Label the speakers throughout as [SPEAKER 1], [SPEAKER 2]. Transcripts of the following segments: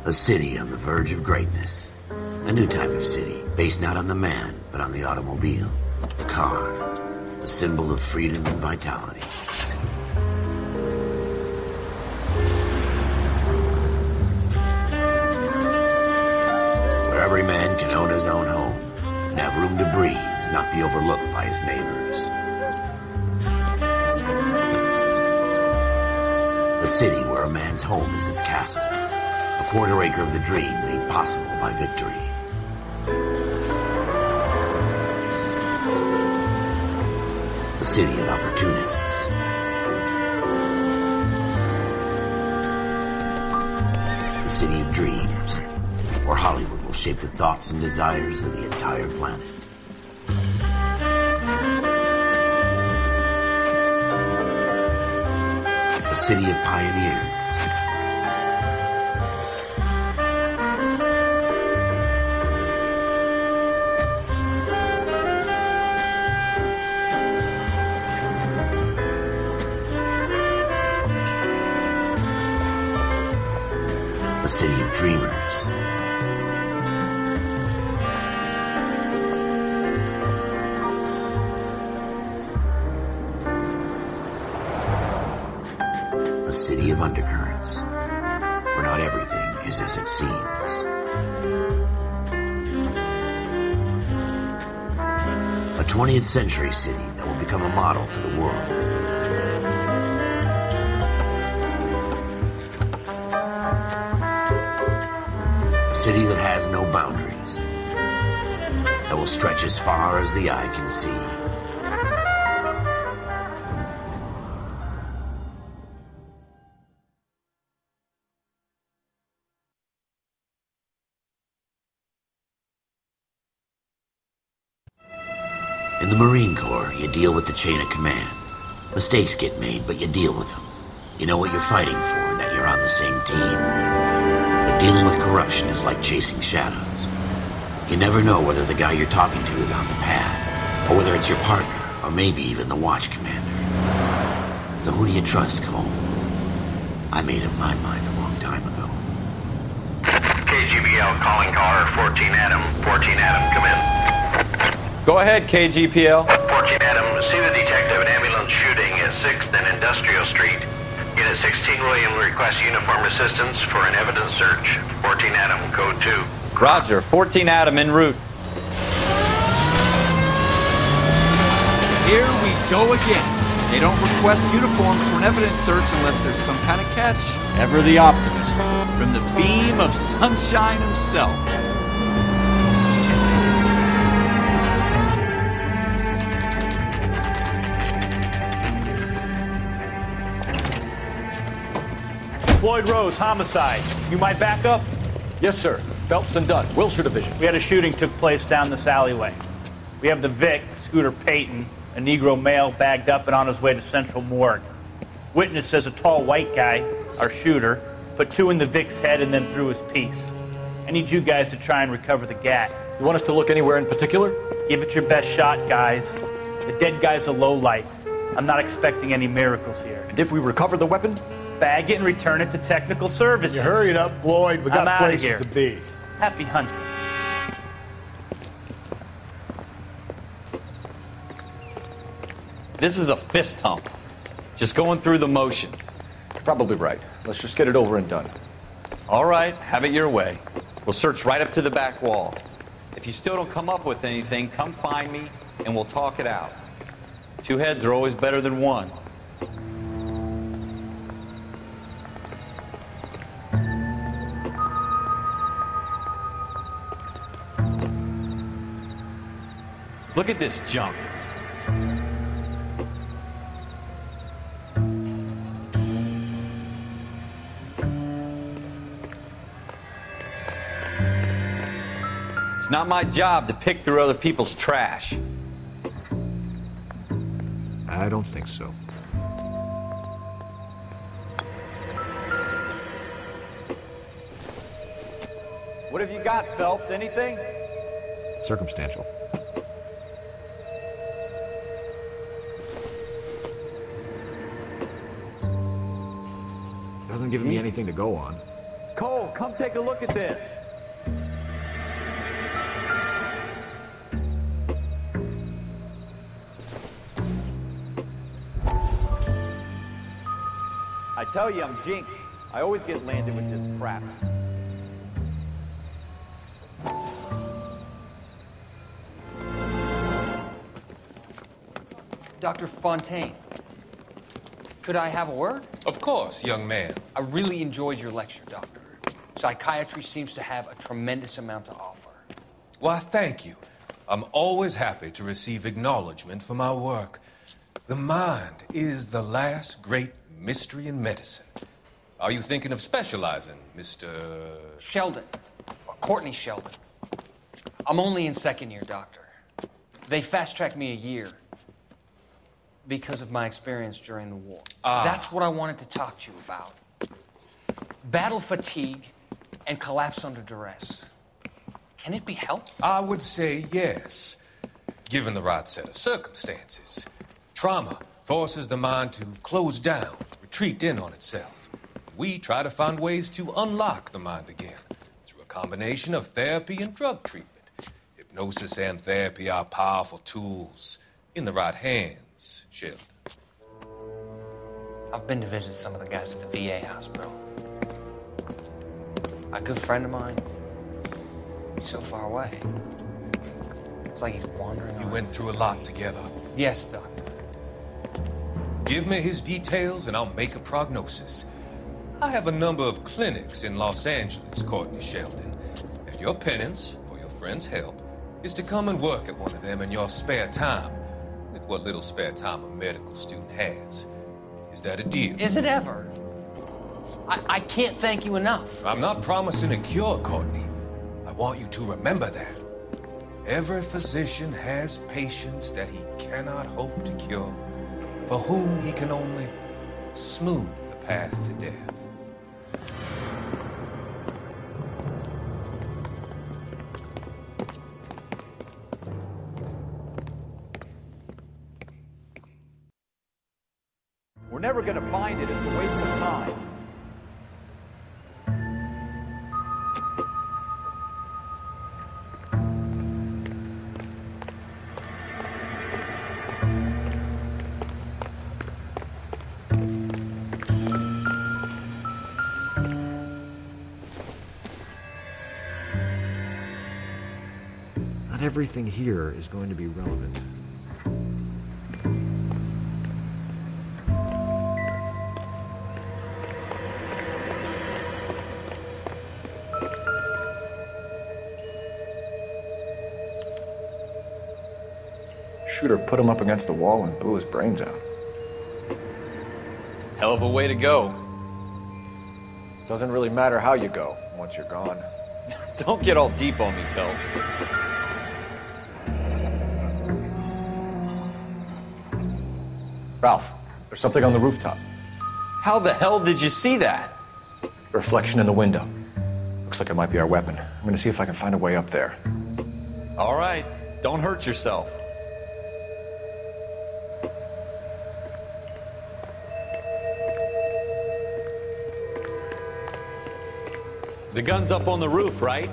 [SPEAKER 1] A city on the verge of greatness. A new type of city, based not on the man, but on the automobile. The car. The symbol of freedom and vitality. Where every man can own his own home, and have room to breathe, and not be overlooked by his neighbors. A city where a man's home is his castle. A quarter acre of the dream made possible by victory. A city of opportunists. A city of dreams, where Hollywood will shape the thoughts and desires of the entire planet. A city of pioneers. A city of dreamers. A city of undercurrents, where not everything is as it seems. A 20th century city that will become a model for the world. A city that has no boundaries, that will stretch as far as the eye can see. In the Marine Corps, you deal with the chain of command. Mistakes get made, but you deal with them. You know what you're fighting for, that you're on the same team. But dealing with corruption is like chasing shadows. You never know whether the guy you're talking to is on the pad, or whether it's your partner, or maybe even the watch commander. So who do you trust, Cole? I made up my mind a long time ago.
[SPEAKER 2] KGBL calling caller 14 Adam. 14 Adam, come in.
[SPEAKER 3] Go ahead, KGPL.
[SPEAKER 2] 14 Adam, see the detective an ambulance shooting at 6th and Industrial Street. Unit 16 William requests uniform assistance for an evidence search. 14 Adam, code 2.
[SPEAKER 3] Roger, 14 Adam en route.
[SPEAKER 4] Here we go again. They don't request uniforms for an evidence search unless there's some kind of catch.
[SPEAKER 3] Ever the optimist.
[SPEAKER 4] From the beam of sunshine himself.
[SPEAKER 5] Floyd Rose, homicide. You might back up?
[SPEAKER 6] Yes, sir. Phelps and Dunn, Wilshire Division.
[SPEAKER 5] We had a shooting took place down this alleyway. We have the Vic, Scooter Payton, a Negro male bagged up and on his way to Central Morgue. Witness says a tall white guy, our shooter, put 2 in the Vic's head and then threw his piece. I need you guys to try and recover the gat.
[SPEAKER 6] You want us to look anywhere in particular?
[SPEAKER 5] Give it your best shot, guys. The dead guy's a lowlife. I'm not expecting any miracles here.
[SPEAKER 6] And if we recover the weapon?
[SPEAKER 5] Bag it and return it to technical services.
[SPEAKER 7] You hurry up, Floyd. We got places
[SPEAKER 5] here
[SPEAKER 7] to be.
[SPEAKER 5] Happy hunting.
[SPEAKER 3] This is a fist hump. Just going through the motions.
[SPEAKER 6] Probably right. Let's just get it over and done.
[SPEAKER 3] All right, have it your way. We'll search right up to the back wall. If you still don't come up with anything, come find me and we'll talk it out. 2 heads are always better than 1. Look at this junk. It's not my job to pick through other people's trash.
[SPEAKER 8] I don't think so.
[SPEAKER 3] What have you got, Phelps? Anything?
[SPEAKER 8] Circumstantial. Doesn't give me anything to go on.
[SPEAKER 3] Cole, come take a look at this. I tell you, I'm jinxed. I always get landed with this crap.
[SPEAKER 9] Dr. Fontaine, could I have a word?
[SPEAKER 10] Of course, young man.
[SPEAKER 9] I really enjoyed your lecture, Doctor. Psychiatry seems to have a tremendous amount to offer.
[SPEAKER 10] Why, thank you. I'm always happy to receive acknowledgement for my work. The mind is the last great mystery in medicine. Are you thinking of specializing, Mr.
[SPEAKER 9] Sheldon, or Courtney Sheldon. I'm only in second year, Doctor. They fast-tracked me a year because of my experience during the war. That's what I wanted to talk to you about. Battle fatigue and collapse under duress. Can it be helped?
[SPEAKER 10] I would say yes, given the right set of circumstances. Trauma forces the mind to close down, retreat in on itself. We try to find ways to unlock the mind again through a combination of therapy and drug treatment. Hypnosis and therapy are powerful tools in the right hands, Sheldon.
[SPEAKER 9] I've been to visit some of the guys at the VA hospital. A good friend of mine, he's so far away. It's like he's wandering
[SPEAKER 10] You
[SPEAKER 9] around.
[SPEAKER 10] went through a lot together.
[SPEAKER 9] Yes, Doctor.
[SPEAKER 10] Give me his details and I'll make a prognosis. I have a number of clinics in Los Angeles, Courtney Sheldon. And your penance, for your friend's help, is to come and work at one of them in your spare time, with what little spare time a medical student has. Is that a deal?
[SPEAKER 9] Is it ever? I can't thank you enough.
[SPEAKER 10] I'm not promising a cure, Courtney. I want you to remember that. Every physician has patients that he cannot hope to cure, for whom he can only smooth the path to death.
[SPEAKER 3] We're never going to find it. It's a waste of time.
[SPEAKER 8] Not everything here is going to be relevant.
[SPEAKER 6] Shooter put him up against the wall and blew his brains out.
[SPEAKER 3] Hell of a way to go.
[SPEAKER 6] Doesn't really matter how you go once you're gone.
[SPEAKER 3] Don't get all deep on me, Phelps.
[SPEAKER 6] Ralph, there's something on the rooftop.
[SPEAKER 3] How the hell did you see that?
[SPEAKER 6] A reflection in the window. Looks like it might be our weapon. I'm gonna see if I can find a way up there.
[SPEAKER 3] All right, don't hurt yourself. The gun's up on the roof, right?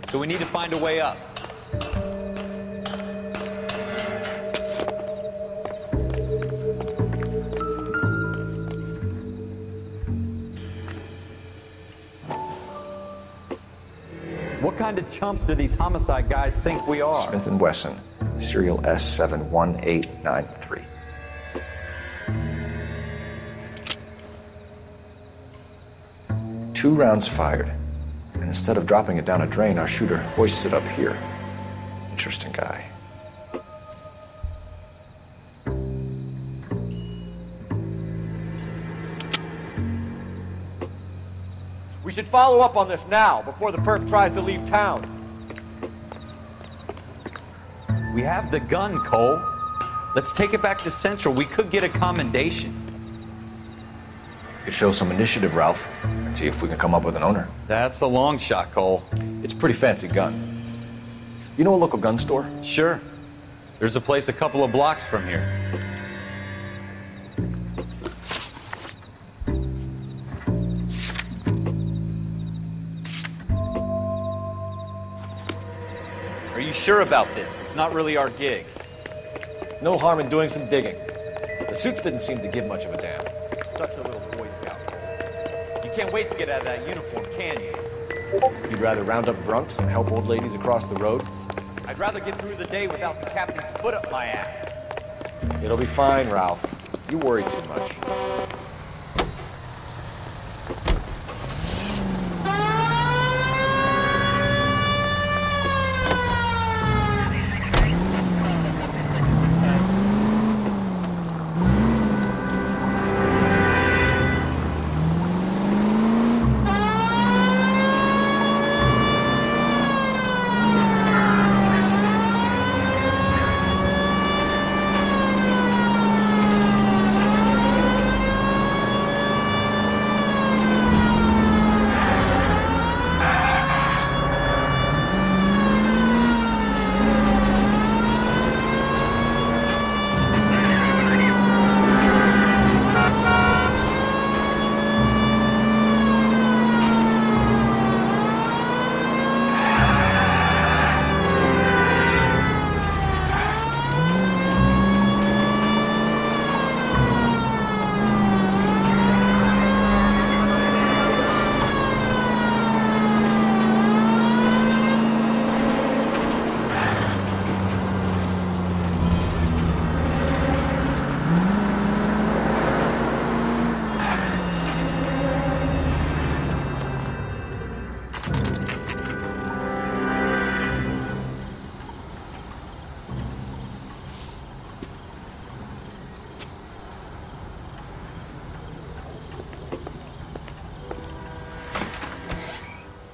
[SPEAKER 3] So we need to find a way up. What kind of chumps do these homicide guys think we are?
[SPEAKER 6] Smith & Wesson, serial S71893. Two rounds fired, and instead of dropping it down a drain, our shooter hoists it up here. Interesting guy.
[SPEAKER 11] We should follow up on this now, before the perp tries to leave town.
[SPEAKER 3] We have the gun, Cole. Let's take it back to Central. We could get a commendation.
[SPEAKER 6] Could show some initiative, Ralph, and see if we can come up with an owner.
[SPEAKER 3] That's a long shot, Cole.
[SPEAKER 6] It's a pretty fancy gun. You know a local gun store?
[SPEAKER 3] Sure. There's a place a couple of blocks from here. Are you sure about this? It's not really our gig.
[SPEAKER 6] No harm in doing some digging. The suits didn't seem to give much of a damn.
[SPEAKER 11] Such a little Boy Scout.
[SPEAKER 3] You can't wait to get out of that uniform, can you?
[SPEAKER 6] You'd rather round up drunks than help old ladies across the road?
[SPEAKER 3] I'd rather get through the day without the captain's foot up my ass.
[SPEAKER 6] It'll be fine, Ralph. You worry too much.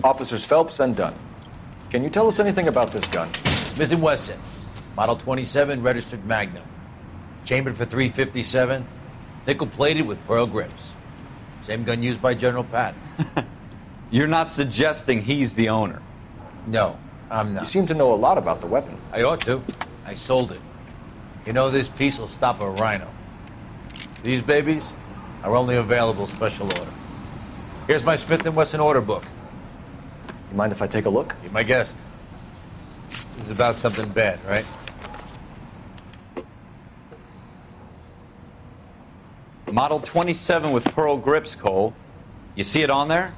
[SPEAKER 6] Officers Phelps and Dunn. Can you tell us anything about this gun?
[SPEAKER 12] Smith & Wesson, Model 27, registered Magnum. Chambered for .357, nickel-plated with pearl grips. Same gun used by General Patton.
[SPEAKER 3] You're not suggesting he's the owner?
[SPEAKER 12] No, I'm not.
[SPEAKER 6] You seem to know a lot about the weapon.
[SPEAKER 12] I ought to. I sold it. You know, this piece will stop a rhino. These babies are only available special order. Here's my Smith & Wesson order book.
[SPEAKER 6] You mind if I take a look?
[SPEAKER 12] Be my guest. This is about something bad, right?
[SPEAKER 3] Model 27 with pearl grips, Cole. You see it on there?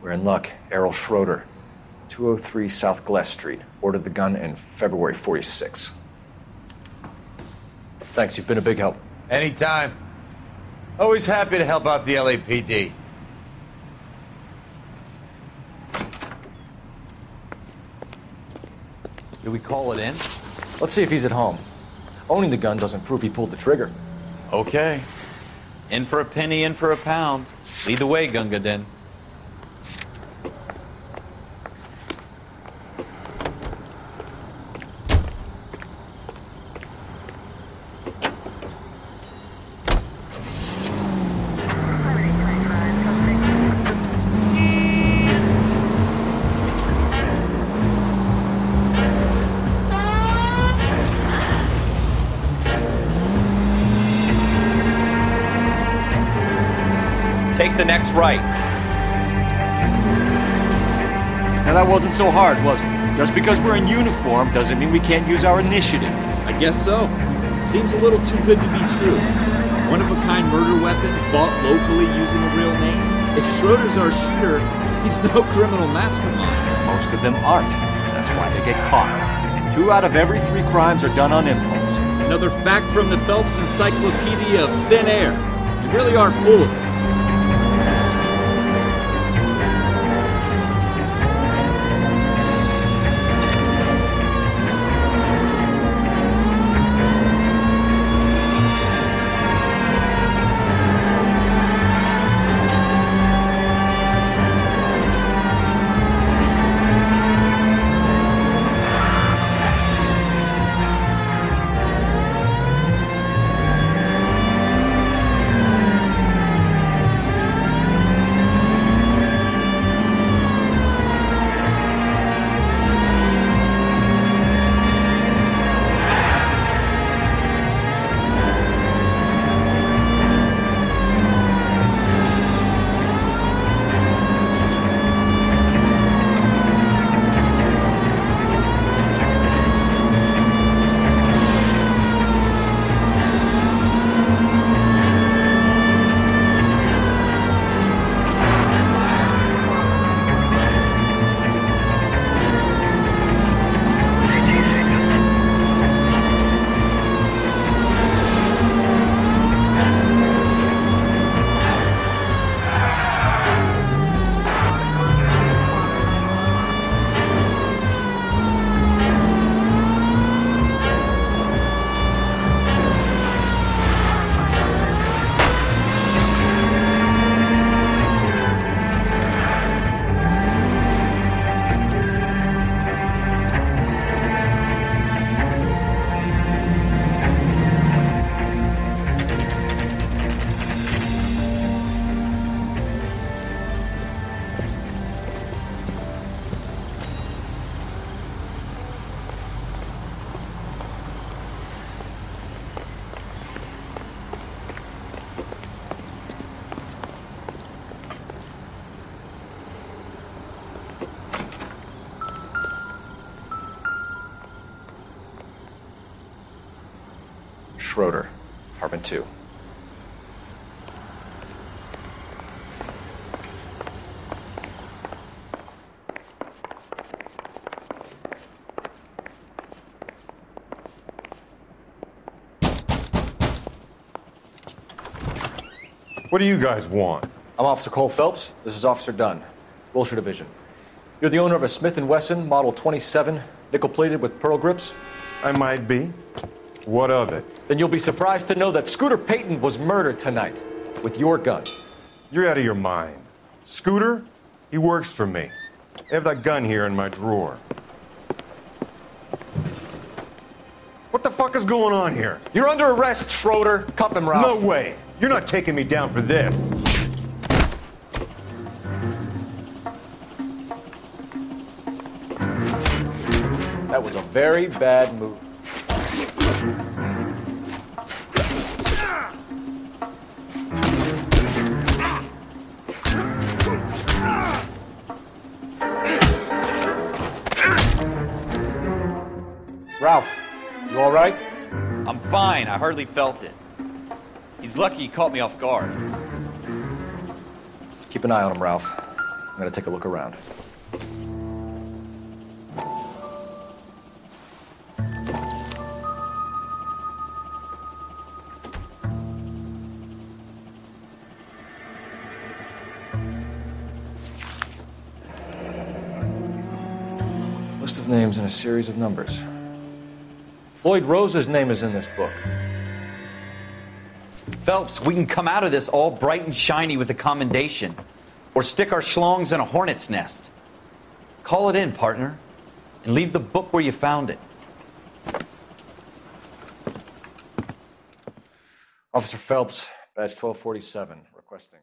[SPEAKER 6] We're in luck. Errol Schroeder, 203 South Glass Street. Ordered the gun in February '46. Thanks, you've been a big help.
[SPEAKER 12] Anytime. Always happy to help out the LAPD.
[SPEAKER 3] Do we call it in?
[SPEAKER 6] Let's see if he's at home. Owning the gun doesn't prove he pulled the trigger.
[SPEAKER 3] Okay. In for a penny, in for a pound. Lead the way, Gunga Din. Take the next right.
[SPEAKER 11] Now that wasn't so hard, was it? Just because we're in uniform doesn't mean we can't use our initiative.
[SPEAKER 4] I guess so. Seems a little too good to be true. One-of-a-kind murder weapon bought locally using a real name? If Schroeder's our shooter, he's no criminal mastermind.
[SPEAKER 6] Most of them aren't. That's why they get caught. And 2 out of every 3 crimes are done on impulse.
[SPEAKER 4] Another fact from the Phelps Encyclopedia of Thin Air. You really are full of it.
[SPEAKER 6] Schroeder, apartment 2.
[SPEAKER 13] What do you guys want?
[SPEAKER 6] I'm Officer Cole Phelps. This is Officer Dunn, Wilshire Division. You're the owner of a Smith & Wesson Model 27, nickel-plated with pearl grips?
[SPEAKER 13] I might be. What of it?
[SPEAKER 6] Then you'll be surprised to know that Scooter Payton was murdered tonight with your gun.
[SPEAKER 13] You're out of your mind. Scooter? He works for me. I have that gun here in my drawer. What the fuck is going on here?
[SPEAKER 6] You're under arrest, Schroeder. Cuff him, Ralph.
[SPEAKER 13] No way. You're not taking me down for this.
[SPEAKER 6] That was a very bad move. Ralph, you all right?
[SPEAKER 3] I'm fine. I hardly felt it. He's lucky he caught me off guard.
[SPEAKER 6] Keep an eye on him, Ralph. I'm gonna take a look around. List of names and a series of numbers. Floyd Rose's name is in this book.
[SPEAKER 3] Phelps, we can come out of this all bright and shiny with a commendation, or stick our schlongs in a hornet's nest. Call it in, partner, and leave the book where you found it.
[SPEAKER 6] Officer Phelps, badge 1247, requesting.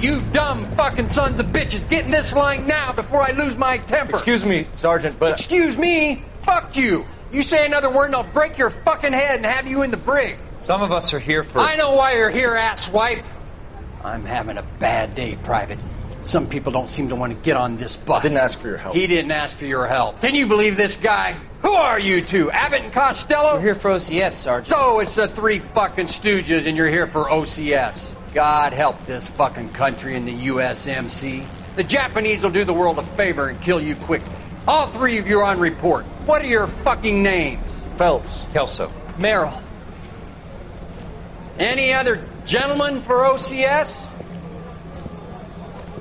[SPEAKER 9] You dumb fucking sons of bitches, get in this line now before I lose my temper.
[SPEAKER 6] Excuse me, Sergeant, but...
[SPEAKER 9] Excuse me? Fuck you. You say another word and I'll break your fucking head and have you in the brig.
[SPEAKER 3] Some of us are here for...
[SPEAKER 9] I know why you're here, asswipe. I'm having a bad day, Private. Some people don't seem to want to get on this bus.
[SPEAKER 6] I didn't ask for your help.
[SPEAKER 9] He didn't ask for your help. Can you believe this guy? Who are you two? Abbott and Costello?
[SPEAKER 14] We're here for OCS, Sergeant.
[SPEAKER 9] So it's the three fucking stooges and you're here for OCS. God help this fucking country and the USMC. The Japanese will do the world a favor and kill you quickly. All three of you are on report. What are your fucking names?
[SPEAKER 6] Phelps.
[SPEAKER 3] Kelso.
[SPEAKER 14] Merrill.
[SPEAKER 9] Any other gentlemen for OCS?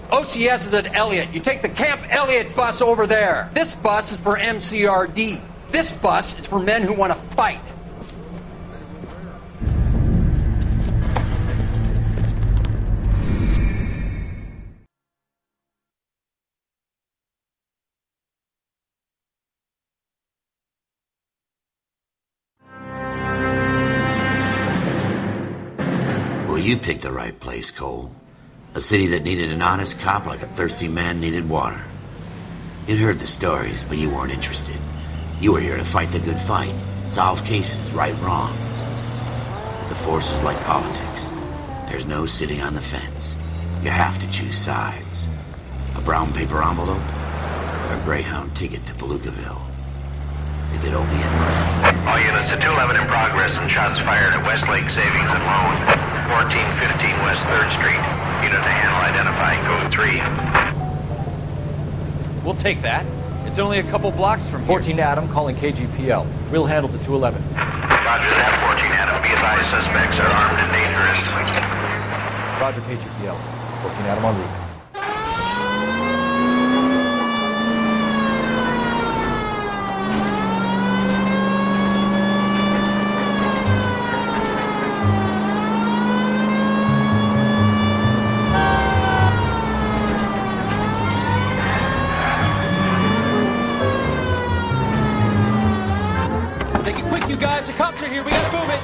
[SPEAKER 9] OCS is at Elliott. You take the Camp Elliott bus over there. This bus is for MCRD. This bus is for men who want to fight.
[SPEAKER 1] Well, you picked the right place, Cole. A city that needed an honest cop like a thirsty man needed water. You'd heard the stories, but you weren't interested. You were here to fight the good fight, solve cases, right wrongs. But the force is like politics. There's no sitting on the fence. You have to choose sides. A brown paper envelope or a Greyhound ticket to Palookaville. It could only end red.
[SPEAKER 2] All units to 211 in progress and shots fired at Westlake Savings and Loan, 1415 West 3rd Street. Unit to handle identifying code 3.
[SPEAKER 3] We'll take that. It's only a couple blocks from here.
[SPEAKER 6] 14 Adam calling KGPL. We'll handle the 211.
[SPEAKER 2] Roger that, 14 Adam. Be advised, suspects are armed and dangerous.
[SPEAKER 6] Roger, KGPL. 14 Adam on route.
[SPEAKER 3] Guys, the cops are here. We gotta move it.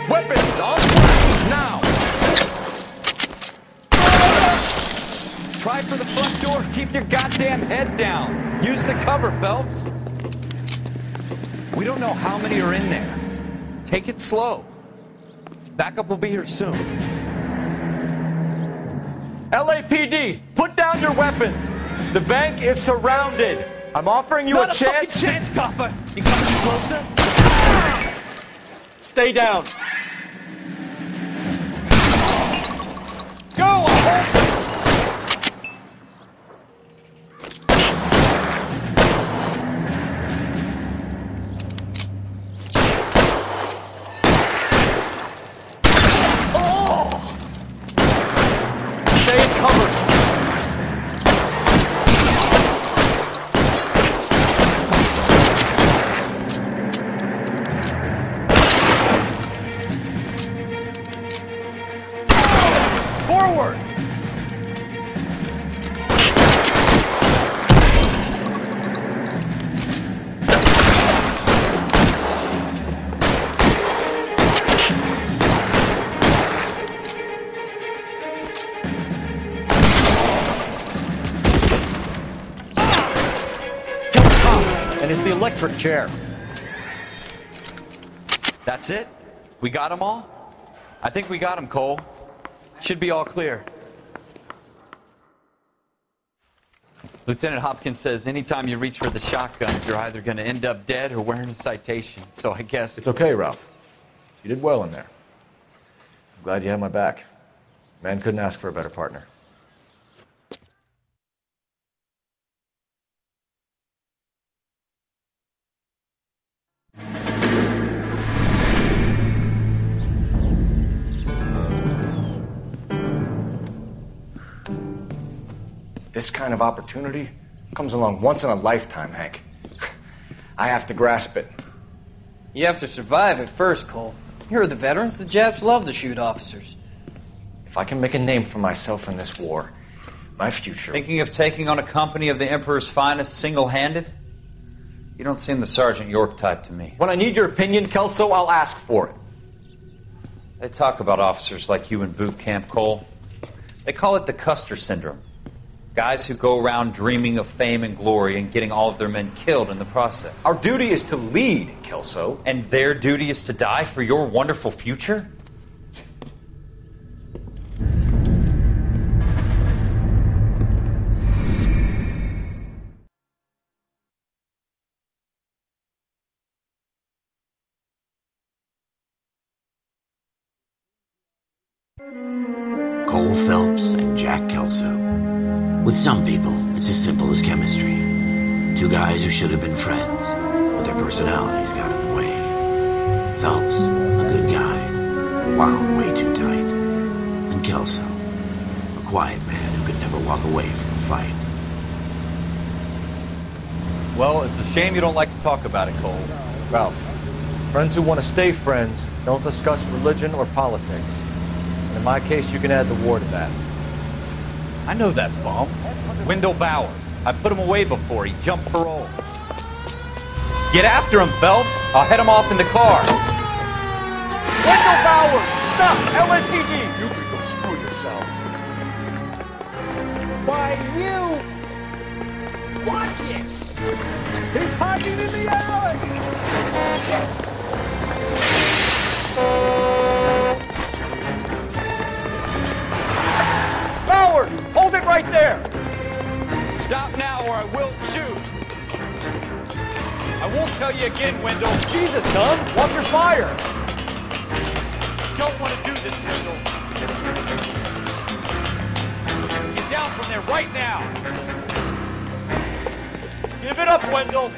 [SPEAKER 6] Weapons on fire now!
[SPEAKER 3] Try for the front door. Keep your goddamn head down. Use the cover, Phelps. We don't know how many are in there. Take it slow. Backup will be here soon.
[SPEAKER 11] LAPD, put down your weapons. The bank is surrounded. I'm offering you a chance.
[SPEAKER 5] Not a fucking chance, copper. You coming closer?
[SPEAKER 11] Stay down.
[SPEAKER 6] Go!
[SPEAKER 11] Stay in cover.
[SPEAKER 6] Forward!
[SPEAKER 11] Kill the cop, and it's the electric chair.
[SPEAKER 3] That's it? We got them all? I think we got them, Cole. Should be all clear. Lieutenant Hopkins says anytime you reach for the shotguns, you're either going to end up dead or wearing a citation. So I guess...
[SPEAKER 6] It's okay, Ralph. You did well in there. I'm glad you had my back. Man couldn't ask for a better partner. This kind of opportunity comes along once in a lifetime, Hank. I have to grasp it.
[SPEAKER 14] You have to survive at first, Cole. You're the veterans. The Japs love to shoot officers.
[SPEAKER 6] If I can make a name for myself in this war, my future...
[SPEAKER 15] Thinking of taking on a company of the Emperor's finest single-handed? You don't seem the Sergeant York type to me.
[SPEAKER 6] When I need your opinion, Kelso, I'll ask for it.
[SPEAKER 15] They talk about officers like you in boot camp, Cole. They call it the Custer Syndrome. Guys who go around dreaming of fame and glory and getting all of their men killed in the process.
[SPEAKER 6] Our duty is to lead, Kelso.
[SPEAKER 15] And their duty is to die for your wonderful future?
[SPEAKER 1] Cole Phelps and Jack Kelso. With some people, it's as simple as chemistry. Two guys who should have been friends, but their personalities got in the way. Phelps, a good guy, wound way too tight. And Kelso, a quiet man who could never walk away from a fight.
[SPEAKER 11] Well, it's a shame you don't like to talk about it, Cole.
[SPEAKER 6] Ralph, friends who want to stay friends don't discuss religion or politics. And in my case, you can add the war to that.
[SPEAKER 11] I know that bum. Wendell Bowers. I put him away before. He jumped parole. Get after him, Phelps. I'll head him off in the car. Wendell Bowers! Stop! LAPD!
[SPEAKER 7] You can go screw yourself.
[SPEAKER 11] Why, you... Watch it! He's hiding in the alley! Bowers! Hold it right there! Stop now or I will shoot! I won't tell you again, Wendell. Jesus, son! Watch your fire! You don't want to do this, Wendell. Get down from there right now! Give it up, Wendell!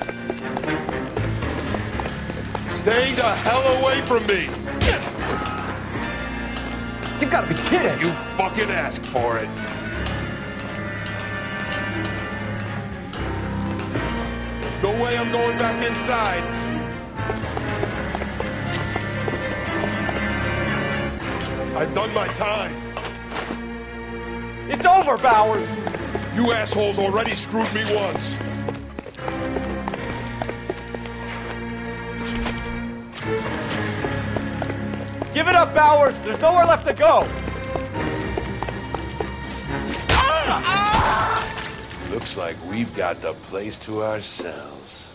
[SPEAKER 7] Stay the hell away from me!
[SPEAKER 11] You gotta be kidding!
[SPEAKER 7] You fucking asked for it. No way I'm going back inside. I've done my time.
[SPEAKER 11] It's over, Bowers!
[SPEAKER 7] You assholes already screwed me once.
[SPEAKER 11] Give it up, Bowers! There's nowhere left to go!
[SPEAKER 7] Looks like we've got the place to ourselves.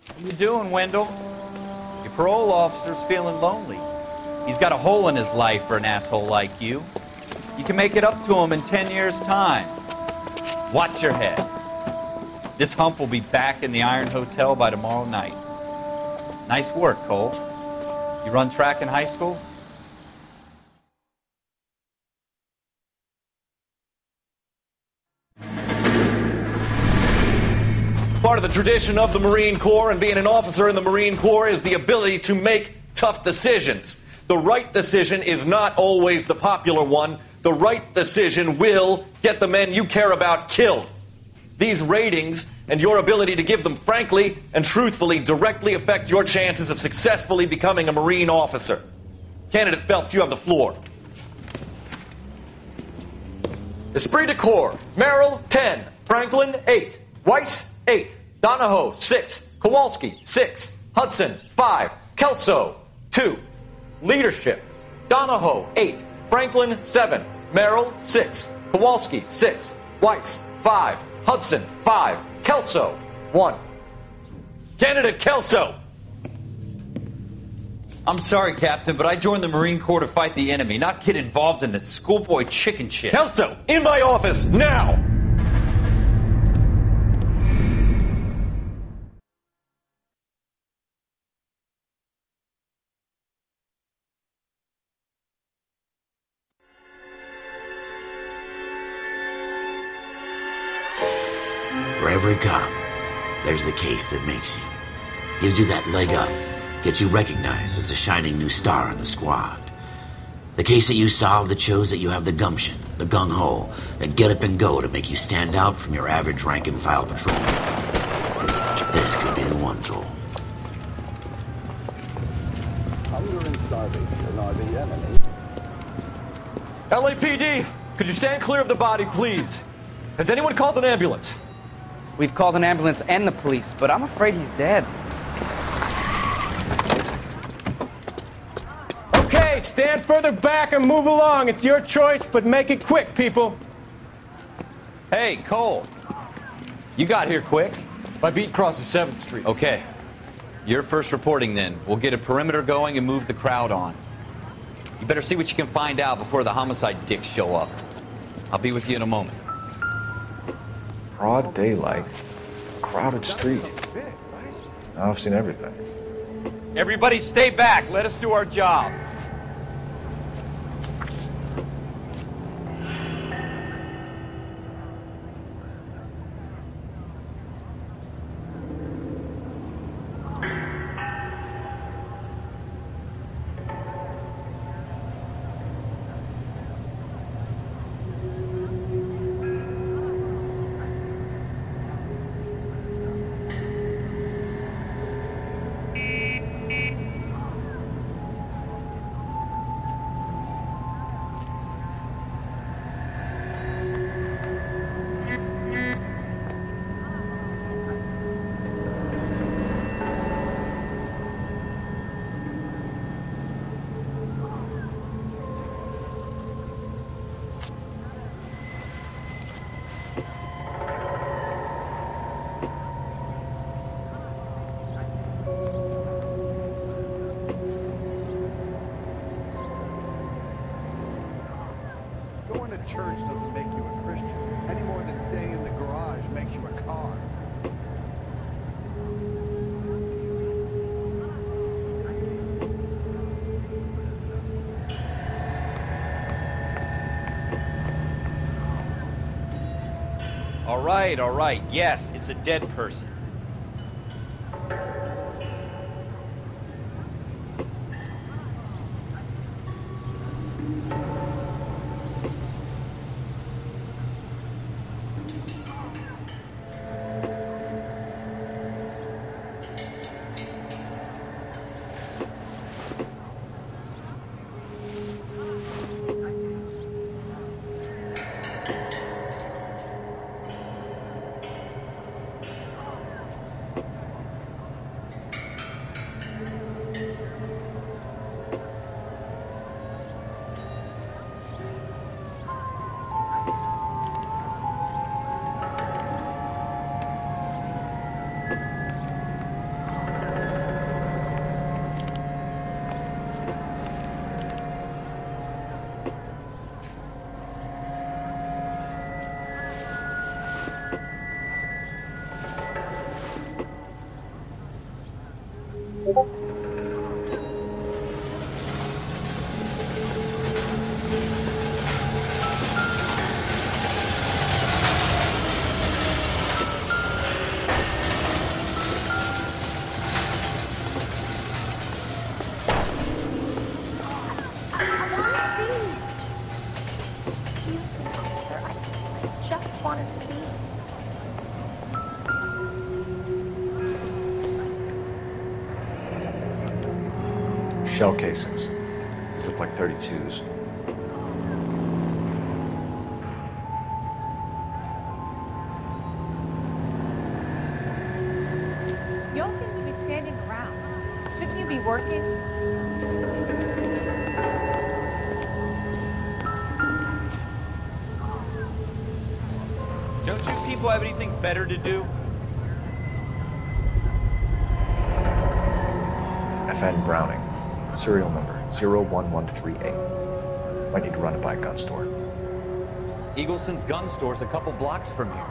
[SPEAKER 11] What you doing, Wendell? Your parole officer's feeling lonely. He's got a hole in his life for an asshole like you. You can make it up to him in 10 years' time. Watch your head. This hump will be back in the Iron Hotel by tomorrow night. Nice work, Cole. You run track in high school?
[SPEAKER 16] Part of the tradition of the Marine Corps and being an officer in the Marine Corps is the ability to make tough decisions. The right decision is not always the popular one. The right decision will get the men you care about killed. These ratings and your ability to give them frankly and truthfully directly affect your chances of successfully becoming a Marine officer. Candidate Phelps, you have the floor. Esprit de Corps, Merrill, 10. Franklin, 8. Weiss, 8. Donahoe, 6. Kowalski, 6. Hudson, 5. Kelso, 2. Leadership, Donahoe, 8. Franklin, 7. Merrill, 6. Kowalski, 6. Weiss, 5. Hudson, 5. Kelso, 1. Candidate Kelso!
[SPEAKER 15] I'm sorry, Captain, but I joined the Marine Corps to fight the enemy, not get involved in this schoolboy chicken shit.
[SPEAKER 16] Kelso, in my office, now!
[SPEAKER 1] For every cop, there's the case that makes you. Gives you that leg up. Gets you recognized as the shining new star in the squad. The case that you solve that shows that you have the gumption, the gung-ho, that get up and go to make you stand out from your average rank-and-file patrolman. This could be the one, Joel.
[SPEAKER 17] Hunger and starvation are the enemy.
[SPEAKER 16] LAPD, could you stand clear of the body, please? Has anyone called an ambulance?
[SPEAKER 18] We've called an ambulance and the police, but I'm afraid he's dead.
[SPEAKER 19] Okay, stand further back and move along. It's your choice, but make it quick, people.
[SPEAKER 11] Hey, Cole. You got here quick.
[SPEAKER 16] My beat crosses 7th Street.
[SPEAKER 11] Okay. You're first reporting then. We'll get a perimeter going and move the crowd on. You better see what you can find out before the homicide dicks show up. I'll be with you in a moment.
[SPEAKER 6] Broad daylight, crowded street. Now I've seen everything.
[SPEAKER 11] Everybody stay back. Let us do our job.
[SPEAKER 17] Church doesn't make you a Christian, any more than staying in the garage makes you a car.
[SPEAKER 11] All right. Yes, it's a dead person.
[SPEAKER 6] Shell casings. These look like 32s.
[SPEAKER 20] You all seem to be standing around. Shouldn't you be working?
[SPEAKER 11] Don't you people have anything better to do?
[SPEAKER 6] FN Browning. Serial number 01138. Might need to run it by a gun store.
[SPEAKER 11] Eagleson's gun store's a couple blocks from here.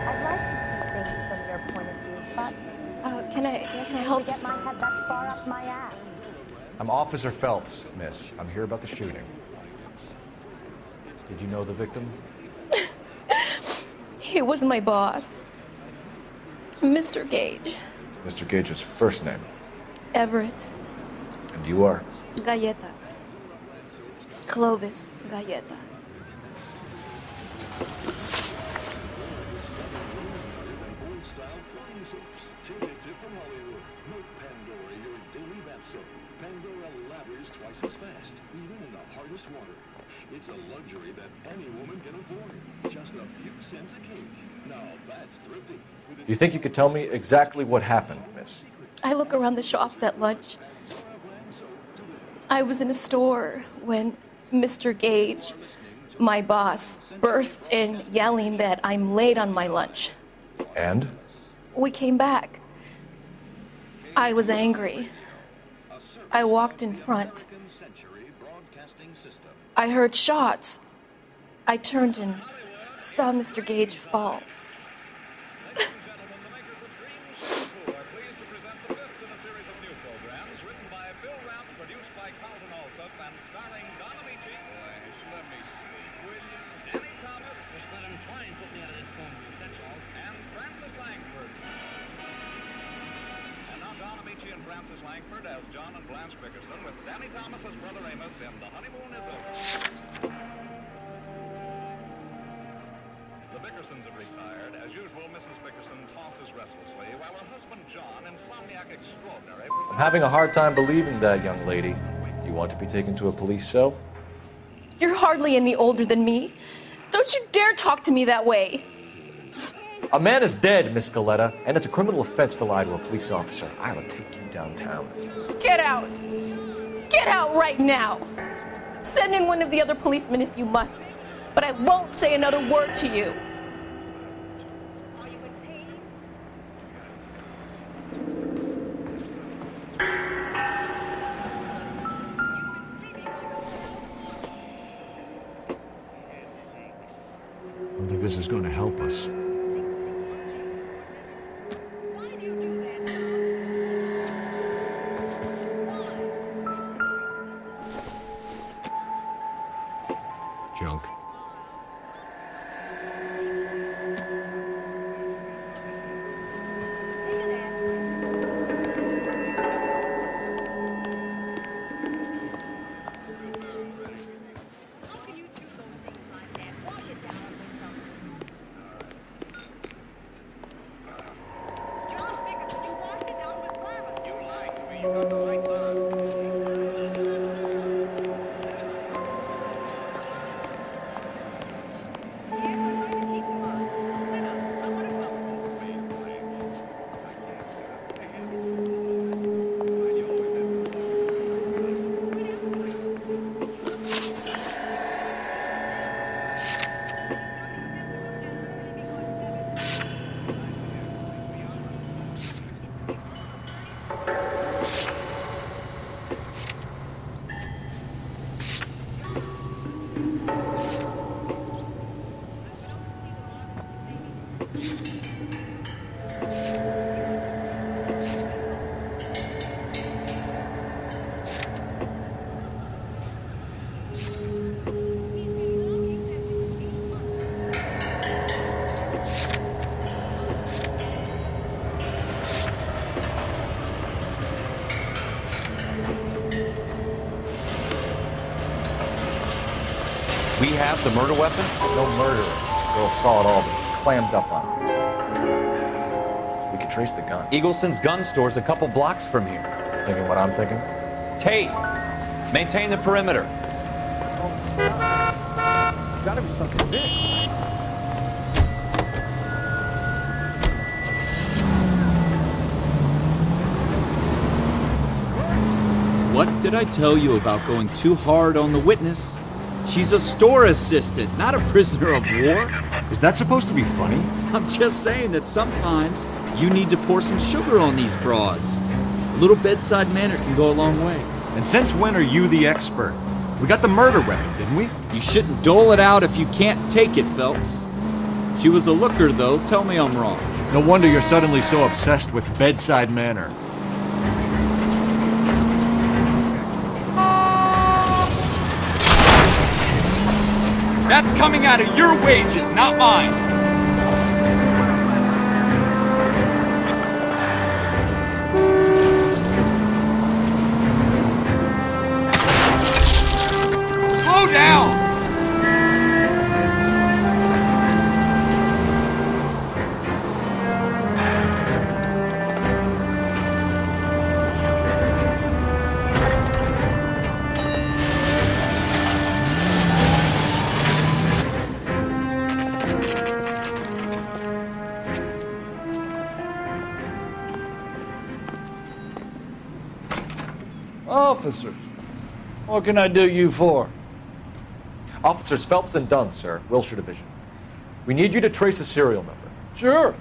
[SPEAKER 20] I'd like to see things
[SPEAKER 21] Can I help you, sir?
[SPEAKER 6] I'm Officer Phelps, miss. I'm here about the shooting. Did you know the victim?
[SPEAKER 21] He was my boss, Mr. Gage.
[SPEAKER 6] Mr. Gage's first name.
[SPEAKER 21] Everett.
[SPEAKER 6] And you are?
[SPEAKER 21] Galleta. Clovis Galleta.
[SPEAKER 22] It's a luxury that any woman can afford. Just a few cents a cake. Now that's thrifty.
[SPEAKER 6] Do you think you could tell me exactly what happened, miss?
[SPEAKER 21] I look around the shops at lunch. I was in a store when Mr. Gage, my boss, bursts in yelling that I'm late on my lunch.
[SPEAKER 6] And?
[SPEAKER 21] We came back. I was angry. I walked in front. I heard shots. I turned and saw Mr. Gage fall.
[SPEAKER 22] As John and Blanche Bickerson with Danny Thomas's brother Amos in The Honeymoon Is Over. The Bickersons have retired. As usual, Mrs. Bickerson tosses restlessly while her husband John, insomniac extraordinary...
[SPEAKER 6] I'm having a hard time believing that, young lady. You want to be taken to a police cell?
[SPEAKER 21] You're hardly any older than me. Don't you dare talk to me that way.
[SPEAKER 6] A man is dead, Miss Galleta, and it's a criminal offense to lie to a police officer. I will take you downtown.
[SPEAKER 21] Get out! Get out right now! Send in one of the other policemen if you must, but I won't say another word to you.
[SPEAKER 8] I don't think this is going to help us. Junk.
[SPEAKER 6] We have the murder weapon? No murder. The girl saw it all, but she clammed up on it. We could trace the gun.
[SPEAKER 11] Eagleson's gun store's a couple blocks from here.
[SPEAKER 6] Thinking what I'm thinking?
[SPEAKER 11] Tate, maintain the perimeter.
[SPEAKER 19] Gotta be something big.
[SPEAKER 4] What did I tell you about going too hard on the witness? She's a store assistant, not a prisoner of war.
[SPEAKER 8] Is that supposed to be funny?
[SPEAKER 4] I'm just saying that sometimes you need to pour some sugar on these broads. A little bedside manner can go a long way.
[SPEAKER 8] And since when are you the expert? We got the murder weapon, didn't we?
[SPEAKER 4] You shouldn't dole it out if you can't take it, Phelps. She was a looker, though. Tell me I'm wrong.
[SPEAKER 8] No wonder you're suddenly so obsessed with bedside manner.
[SPEAKER 11] That's coming out of your wages, not mine. Slow down!
[SPEAKER 10] Officers, what can I do you for?
[SPEAKER 6] Officers Phelps and Dunn, sir, Wilshire Division. We need you to trace a serial number.
[SPEAKER 10] Sure.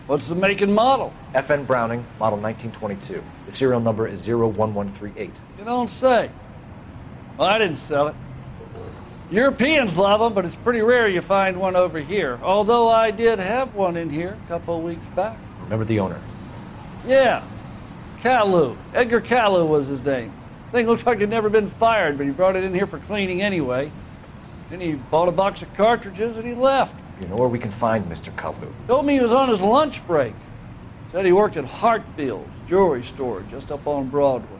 [SPEAKER 10] What's the make and model?
[SPEAKER 6] FN Browning, model 1922. The serial number is 01138.
[SPEAKER 10] You don't say. Well, I didn't sell it. Europeans love them, but it's pretty rare you find one over here. Although I did have one in here a couple of weeks back.
[SPEAKER 6] Remember the owner?
[SPEAKER 10] Yeah. Calu. Edgar Calu was his name. Thing looks like he'd never been fired, but he brought it in here for cleaning anyway. Then he bought a box of cartridges and he left.
[SPEAKER 6] You know where we can find Mr. Calu?
[SPEAKER 10] Told me he was on his lunch break. Said he worked at Hartfield's jewelry store just up on Broadway.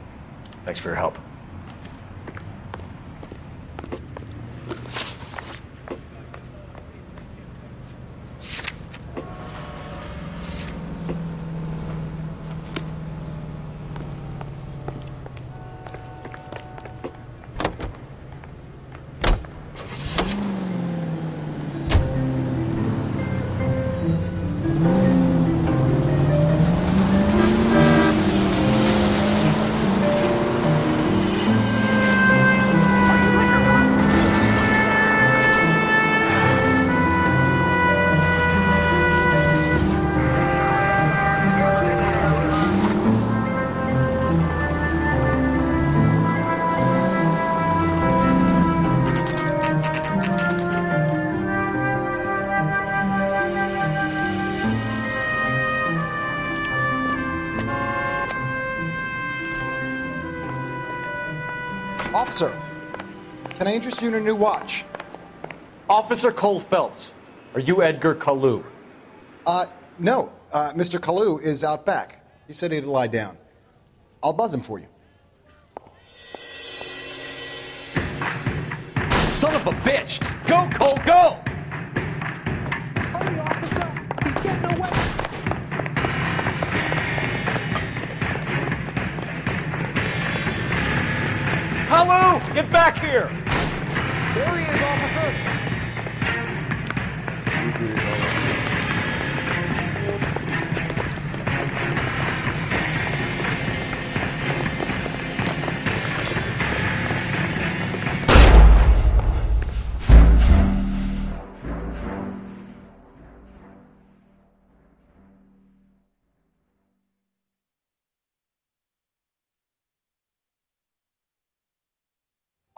[SPEAKER 6] Thanks for your help.
[SPEAKER 12] Officer, can I interest you in a new watch?
[SPEAKER 6] Officer Cole Phelps, are you Edgar Calu?
[SPEAKER 12] No. Mr. Calu is out back. He said he'd lie down. I'll buzz him for you.
[SPEAKER 11] Son of a bitch! Go, Cole, go!
[SPEAKER 17] Hurry, officer! He's getting away!
[SPEAKER 11] Hello! Get back here!
[SPEAKER 17] There he is, officer!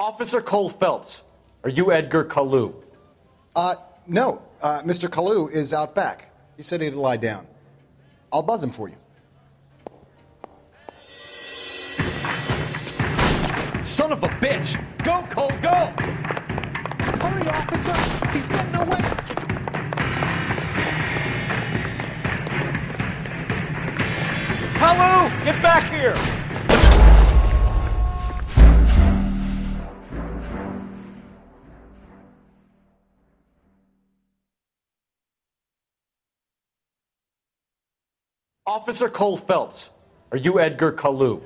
[SPEAKER 6] Officer Cole Phelps, are you Edgar Calu?
[SPEAKER 12] No. Mr. Calu is out back. He said he'd lie down. I'll buzz him for you.
[SPEAKER 11] Son of a bitch! Go, Cole, go!
[SPEAKER 17] Hurry, officer! He's getting away!
[SPEAKER 11] Hello! Get back here!
[SPEAKER 6] Officer Cole Phelps, are you Edgar Calu?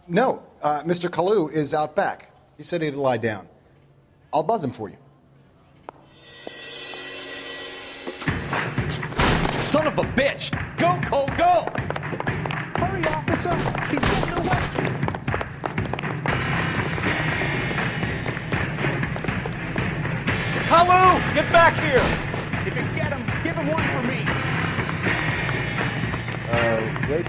[SPEAKER 12] No. Mr. Calu is out back. He said he'd lie down. I'll buzz him for you.
[SPEAKER 11] Son of a bitch! Go, Cole, go!
[SPEAKER 17] Hurry, officer! He's getting away!
[SPEAKER 11] Hello! Get back here!
[SPEAKER 17] If you get him, give him one for me!
[SPEAKER 8] Wait.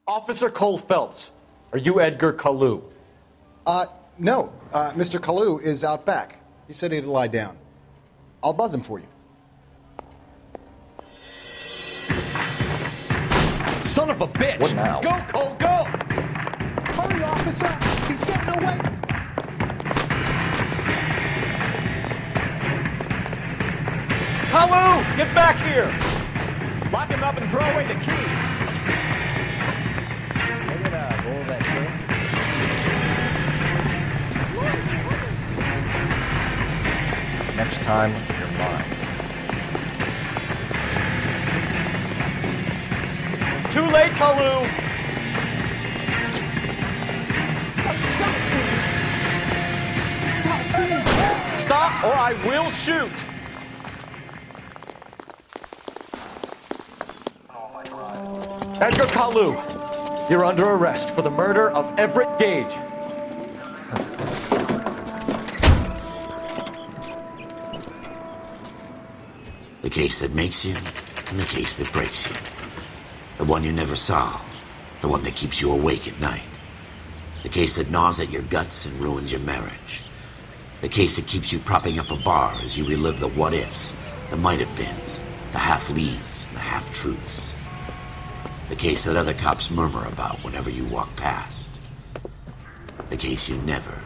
[SPEAKER 16] Officer Cole Phelps, are you Edgar Kalu?
[SPEAKER 12] No. Mr. Kalu is out back. He said he'd lie down. I'll buzz him for you.
[SPEAKER 11] Son of a bitch!
[SPEAKER 16] What now?
[SPEAKER 11] Go, Cole, go!
[SPEAKER 17] Hurry, officer! He's getting away!
[SPEAKER 11] Kalu, get back here! Lock him up and throw away the key.
[SPEAKER 6] Next time, you're mine.
[SPEAKER 11] Too late, Kalu!
[SPEAKER 16] Stop or I will shoot! Edgar Kalu, you're under arrest for the murder of Everett Gage.
[SPEAKER 1] The case that makes you, and the case that breaks you. The one you never solve, the one that keeps you awake at night. The case that gnaws at your guts and ruins your marriage. The case that keeps you propping up a bar as you relive the what-ifs, the might-have-beens, the half-leads, and the half-truths. The case that other cops murmur about whenever you walk past. The case you never,